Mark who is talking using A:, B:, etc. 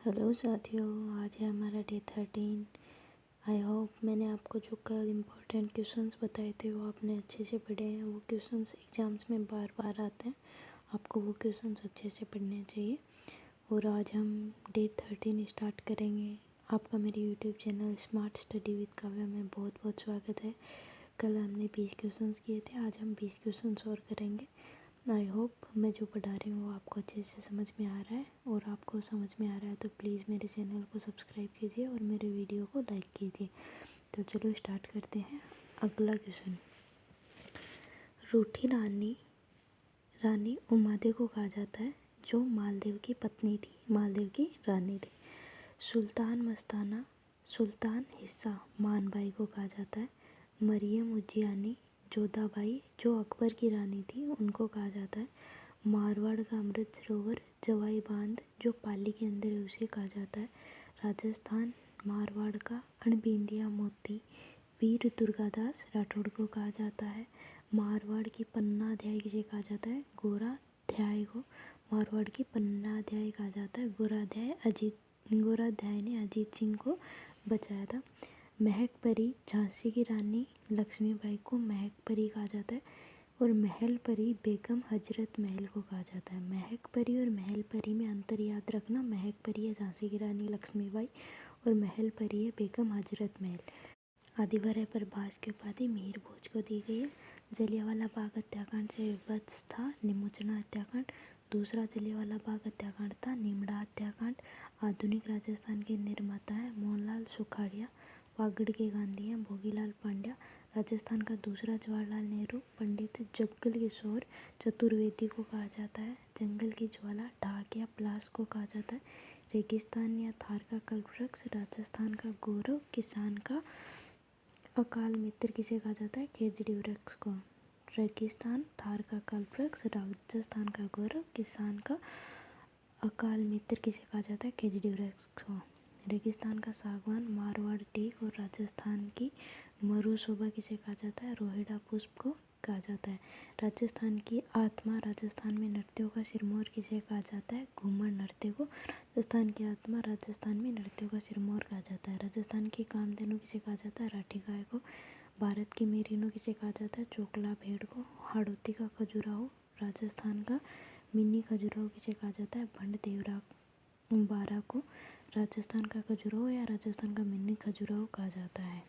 A: Hello साथियों, आज है हमारा डे 13। आई होप मैंने आपको जो कल इम्पोर्टेंट क्वेश्चंस बताए थे वो आपने अच्छे से पढ़े हैं। वो क्वेश्चंस एग्ज़ाम्स में बार बार आते हैं, आपको वो क्वेश्चंस अच्छे से पढ़ने चाहिए। और आज हम डे 13 स्टार्ट करेंगे। आपका मेरे YouTube channel smart study with Kavya में बहुत बहुत स्वागत है। कल हमने 20 क्वेश्चंस किए थे, आज हम 20 क्वेश्चंस और करेंगे। आई होप मैं जो पढ़ा रही हूँ वो आपको अच्छे से समझ में आ रहा है, और आपको समझ में आ रहा है तो प्लीज़ मेरे चैनल को सब्सक्राइब कीजिए और मेरे वीडियो को लाइक कीजिए। तो चलो स्टार्ट करते हैं। अगला क्वेश्चन, रूठी रानी उमादेव को कहा जाता है जो मालदेव की पत्नी थी, मालदेव की रानी थी। सुल्तान हिस्सा मानबाई को कहा जाता है। मरियम उज्जैयानी जोधाबाई जो अकबर की रानी थी उनको कहा जाता है। मारवाड़ का अमृत सरोवर जवाई बांध जो पाली के अंदर है उसे कहा जाता है। राजस्थान मारवाड़ का अणबिंदिया मोती वीर दुर्गादास राठौड़ को कहा जाता है। मारवाड़ की पन्नाध्याय किसे कहा जाता है? गोराध्याय को मारवाड़ की पन्नाध्याय कहा जाता है। गोराध्याय ने अजीत सिंह को बचाया था। महक परी झांसी की रानी लक्ष्मीबाई को महक परी कहा जाता है। और महल परी बेगम हजरत महल को कहा जाता है। महक परी और महल परी में अंतर याद रखना। महक परी है झांसी की रानी लक्ष्मीबाई और महल परी है बेगम हजरत महल। आदिवार्य प्रभास की उपाधि मिहिर भोज को दी गई है। जलियांवाला बाग हत्याकांड से विवश था निमोचना हत्याकांड। दूसरा जलियांवाला बाग हत्याकांड था निमड़ा हत्याकांड। आधुनिक राजस्थान के निर्माता है मोहनलाल सुखाड़िया। वागड़ के गांधी हैं भोगीलाल पांड्या। राजस्थान का दूसरा जवाहरलाल नेहरू पंडित जगल किशोर चतुर्वेदी को कहा जाता है। जंगल की ज्वाला ढाक या प्लास को कहा जाता है। रेगिस्तान या थार का कल्पवृक्ष राजस्थान का गौरव किसान का अकाल मित्र किसे कहा जाता है? खेजड़ी वृक्ष को। रेगिस्तान थार का कल्पवृक्ष राजस्थान का गौरव किसान का अकाल मित्र किसे कहा जाता है? खेजड़ी वृक्ष को। रेगिस्तान का सागवान मारवाड़ टीक और राजस्थान की मरुशोभा किसे कहा जाता है? रोहिड़ा पुष्प को कहा जाता है। राजस्थान की आत्मा राजस्थान में नृत्यों का सिरमौर किसे कहा जाता है? घूमर नृत्य को। राजस्थान की आत्मा राजस्थान में नृत्यों का सिरमौर कहा जाता है। राजस्थान की कामधेनु किसे कहा जाता है? राठी गाय को। भारत की मेरिनो किसे कहा जाता है? चोकला भेड़ को। हाड़ौती का खजुराहो राजस्थान का मिनी खजुराहो किसे कहा जाता है? भंड देवरा बारा को। राजस्थान का खजुराहो या राजस्थान का मिनी खजुराहो कहा जाता है।